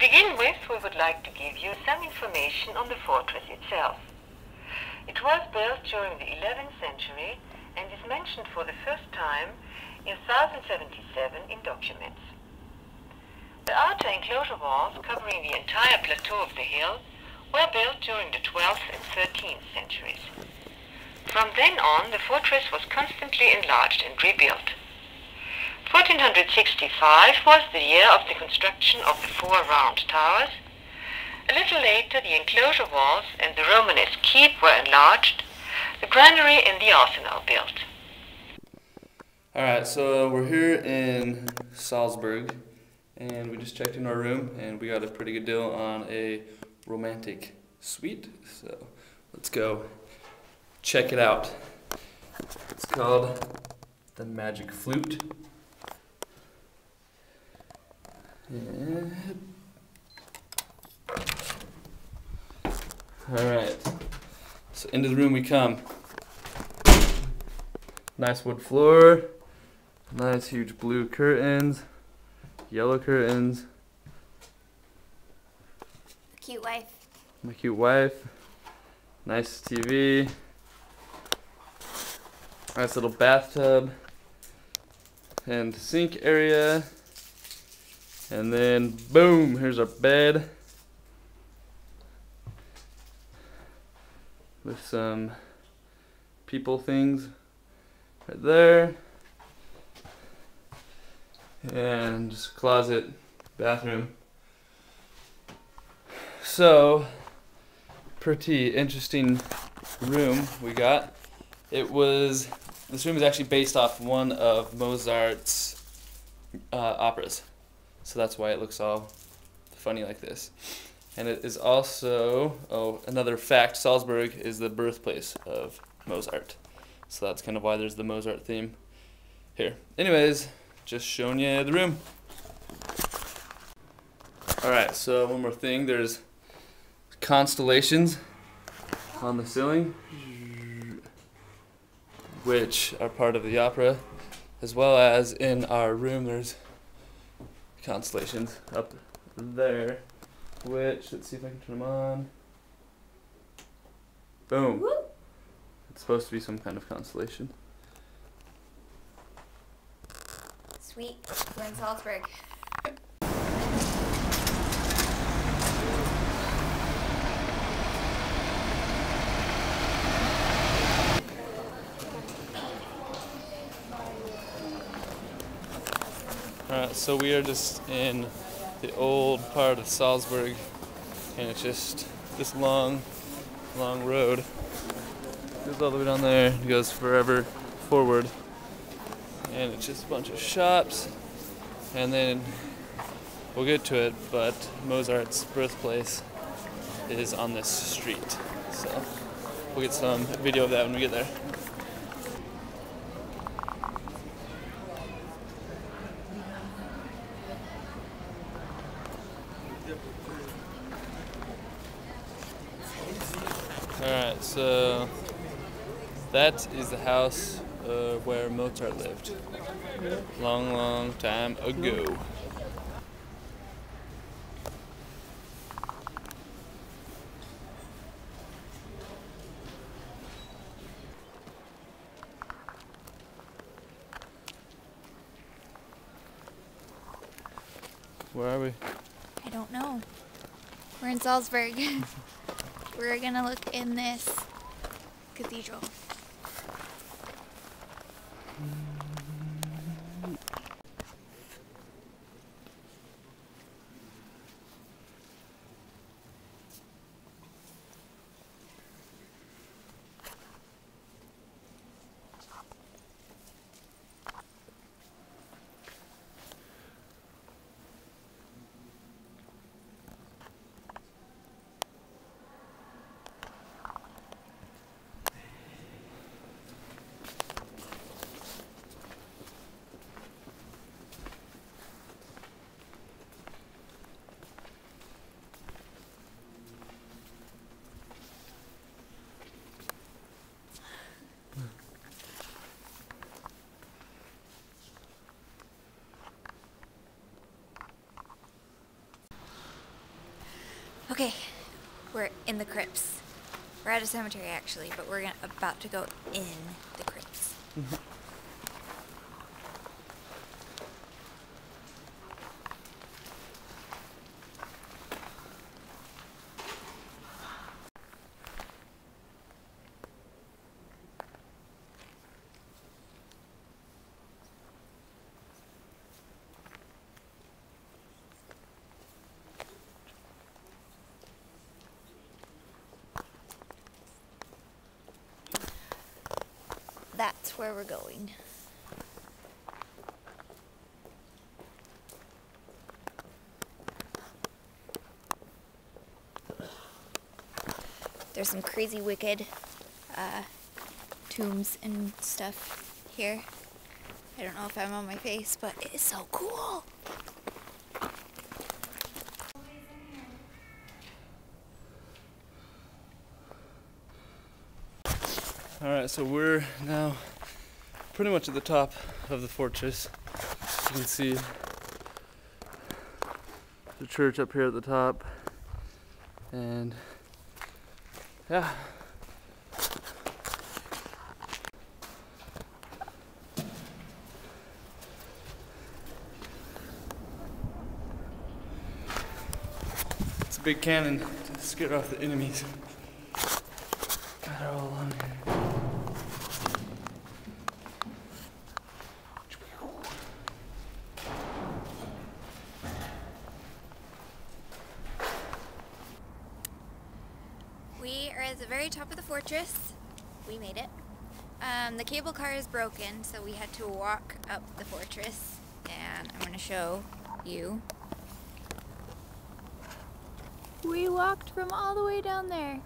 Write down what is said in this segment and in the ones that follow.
begin with, we would like to give you some information on the fortress itself. It was built during the 11th century and is mentioned for the first time in 1077 in documents. The outer enclosure walls covering the entire plateau of the hill were built during the 12th and 13th centuries. From then on, the fortress was constantly enlarged and rebuilt. 1465 was the year of the construction of the 4 round towers. A little later, the enclosure walls and the Romanesque keep were enlarged, the granary and the arsenal built. Alright, so we're here in Salzburg, and we just checked in our room, and we got a pretty good deal on a romantic suite, so let's go check it out. It's called the Magic Flute. Alright, so into the room we come. Nice wood floor, nice huge blue curtains, yellow curtains. Cute wife. My cute wife. Nice TV. Nice little bathtub. And sink area. And then, boom, here's our bed. With some people things right there. And just closet, bathroom. So, pretty interesting room we got. This room is actually based off one of Mozart's operas. So that's why it looks all funny like this. And it is also, another fact, Salzburg is the birthplace of Mozart. So that's kind of why there's the Mozart theme here. Anyways, just showing you the room. Alright, so one more thing, there's constellations on the ceiling, which are part of the opera, as well as in our room there's constellations up there, which, let's see if I can turn them on. Boom. Whoop. It's supposed to be some kind of constellation. Sweet. We're in Salzburg. Alright, so we are just in the old part of Salzburg, and it's just this long road. It goes all the way down there, it goes forever forward, and it's just a bunch of shops, and then we'll get to it, but Mozart's birthplace is on this street, so we'll get some video of that when we get there. Alright, so that is the house where Mozart lived. Long time ago. Where are we? I don't know. We're in Salzburg. We're gonna look in this cathedral. Okay, we're in the crypts. We're at a cemetery actually, but we're about to go in the crypts. That's where we're going. There's some crazy wicked tombs and stuff here. I don't know if I'm on my face, but it is so cool. Alright, so we're now pretty much at the top of the fortress. You can see the church up here at the top. And yeah. It's a big cannon to scare off the enemies. God, they're all along here. We are at the very top of the fortress. We made it. The cable car is broken, so we had to walk up the fortress. And I'm going to show you. We walked from all the way down there.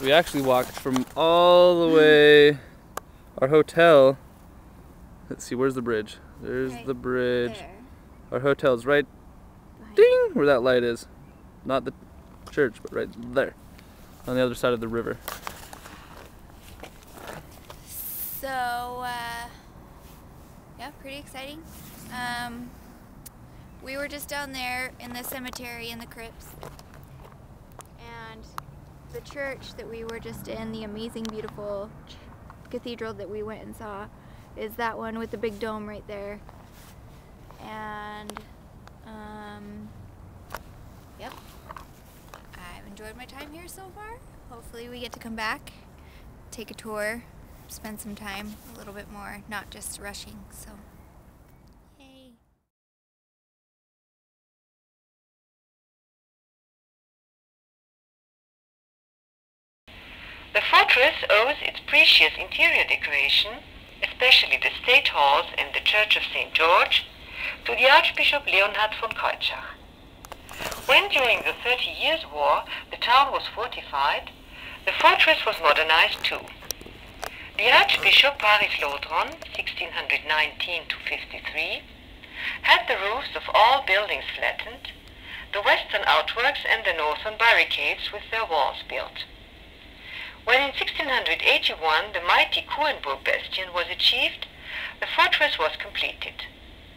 We actually walked from all the way, our hotel, let's see, where's the bridge? There's Right the bridge. there. Our hotel's right, Behind ding, where that light is. Not the church, but right there, on the other side of the river. So, yeah, pretty exciting. We were just down there in the cemetery in the crypts. And the church that we were just in, the amazing, beautiful cathedral that we went and saw, is that one with the big dome right there. And, yep. I've enjoyed my time here so far. Hopefully we get to come back, take a tour, spend some time a little bit more, not just rushing, so yay. The fortress owes its precious interior decoration, especially the state halls and the Church of St. George, to the Archbishop Leonhard von Keutschach. When during the 30 Years' War the town was fortified, the fortress was modernized too. The Archbishop Paris Lodron, 1619 to 53, had the roofs of all buildings flattened, the western outworks and the northern barricades with their walls built. When in 1681 the mighty Kuenburg bastion was achieved, the fortress was completed.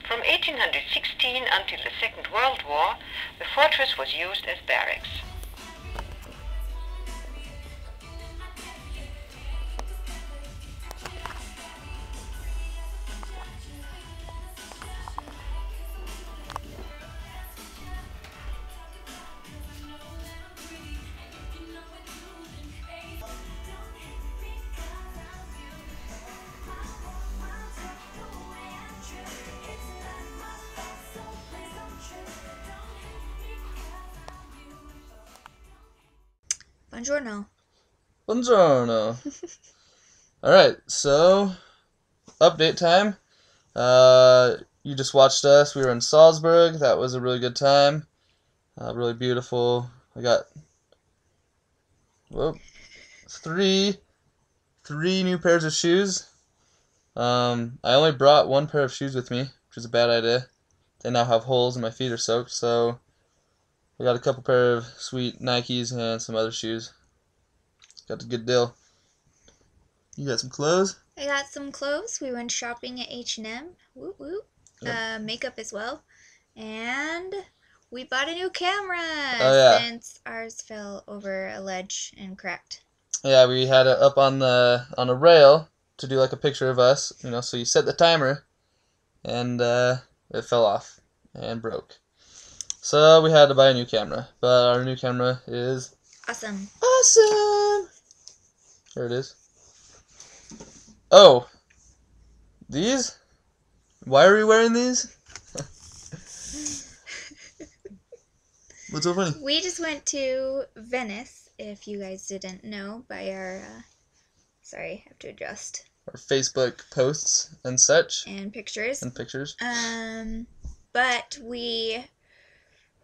From 1816 until the Second World War, the fortress was used as barracks. Buongiorno. Buongiorno. Alright, so, update time. You just watched us. We were in Salzburg. That was a really good time. Really beautiful. I got, three new pairs of shoes. I only brought one pair of shoes with me, which is a bad idea. They now have holes and my feet are soaked, so I got a couple pair of sweet Nikes and some other shoes. Got a good deal. You got some clothes? I got some clothes. We went shopping at H&M. Woo woo. Yep. Makeup as well. And we bought a new camera since ours fell over a ledge and cracked. Yeah, we had it up on a rail to do like a picture of us, so you set the timer, and it fell off and broke. So we had to buy a new camera, but our new camera is awesome. Here it is. Oh, these? Why are we wearing these? What's so funny? We just went to Venice, if you guys didn't know, by our, sorry, I have to adjust. Our Facebook posts and such. And pictures. But we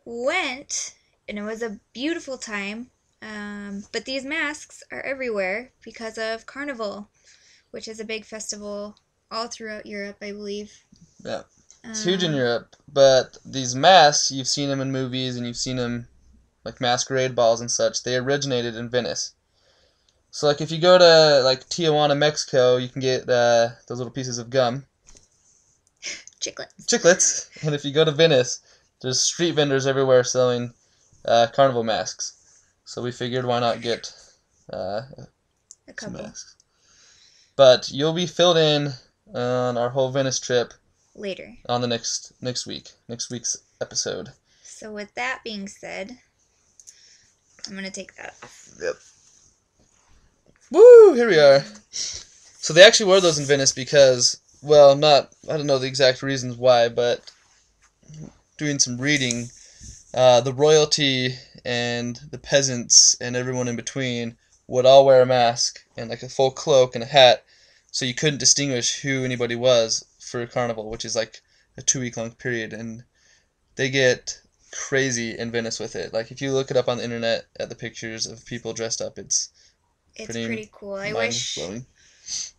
went, and it was a beautiful time. But these masks are everywhere because of Carnival, which is a big festival all throughout Europe, I believe. Yeah. It's huge in Europe, but these masks, you've seen them in movies and you've seen them like masquerade balls and such. They originated in Venice. So like if you go to like Tijuana, Mexico, you can get those little pieces of gum. Chiclets. And if you go to Venice, there's street vendors everywhere selling carnival masks. So we figured why not get A couple. some masks. But you'll be filled in on our whole Venice trip Later. on the next week's episode. So with that being said, I'm going to take that off. Yep. Woo! Here we are. So they actually wore those in Venice because, well, I don't know the exact reasons why, but doing some reading, the royalty and the peasants and everyone in between would all wear a mask and like a full cloak and a hat, so you couldn't distinguish who anybody was for Carnival, which is like a 2-week-long period, and they get crazy in Venice with it. Like if you look it up on the internet at the pictures of people dressed up, it's pretty cool. I wish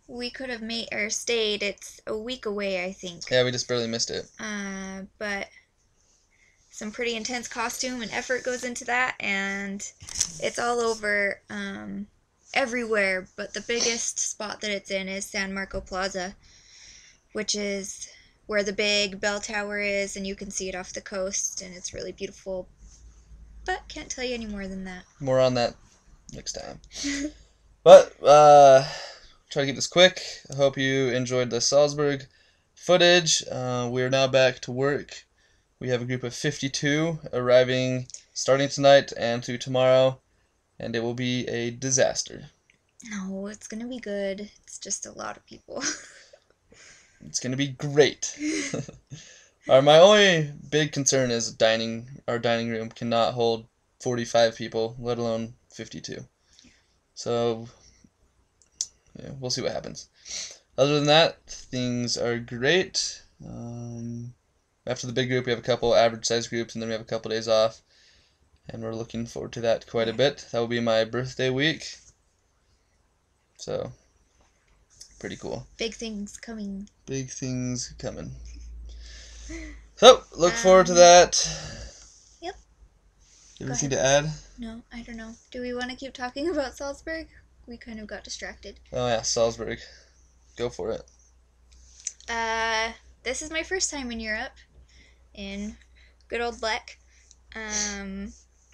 we could have made or stayed. It's a week away, I think. Yeah, we just barely missed it. But some pretty intense costume and effort goes into that, and it's all over everywhere. But the biggest spot that it's in is San Marco Plaza, which is where the big bell tower is, and you can see it off the coast, and it's really beautiful. But can't tell you any more than that. More on that next time. But try to keep this quick. I hope you enjoyed the Salzburg footage. We are now back to work. We have a group of 52 arriving starting tonight and through tomorrow, and it will be a disaster. No, it's gonna be good. It's just a lot of people. It's gonna be great. My only big concern is our dining room cannot hold 45 people, let alone 52. So, yeah, we'll see what happens. Other than that, things are great. After the big group, we have a couple average-sized groups, and then we have a couple days off. And we're looking forward to that quite a bit. That will be my birthday week. So, pretty cool. Big things coming. Big things coming. So, look forward to that. Yep. You have anything to add? No, I don't know. Do we want to keep talking about Salzburg? We kind of got distracted. Oh yeah, Salzburg. Go for it. This is my first time in Europe, in good old Lech.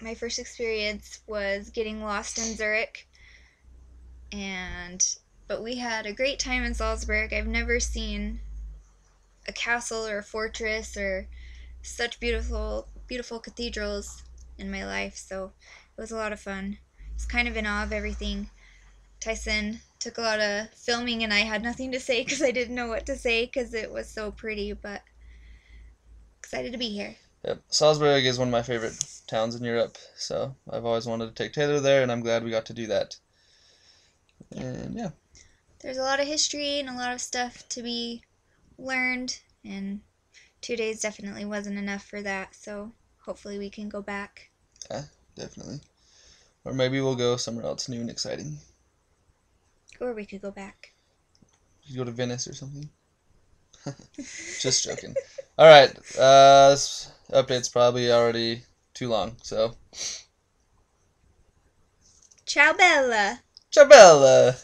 My first experience was getting lost in Zurich, but we had a great time in Salzburg. I've never seen a castle or a fortress or such beautiful cathedrals in my life, so it was a lot of fun. I was kind of in awe of everything. Tyson took a lot of filming, and I had nothing to say because I didn't know what to say because it was so pretty, but excited to be here. Yep. Salzburg is one of my favorite towns in Europe, so I've always wanted to take Taylor there, and I'm glad we got to do that. And yeah. There's a lot of history and a lot of stuff to be learned, and 2 days definitely wasn't enough for that, so hopefully we can go back. Yeah, definitely. Or maybe we'll go somewhere else new and exciting. Or we could go back. You could go to Venice or something. Just joking. Alright, this update's probably already too long, so. Ciao Bella! Ciao Bella!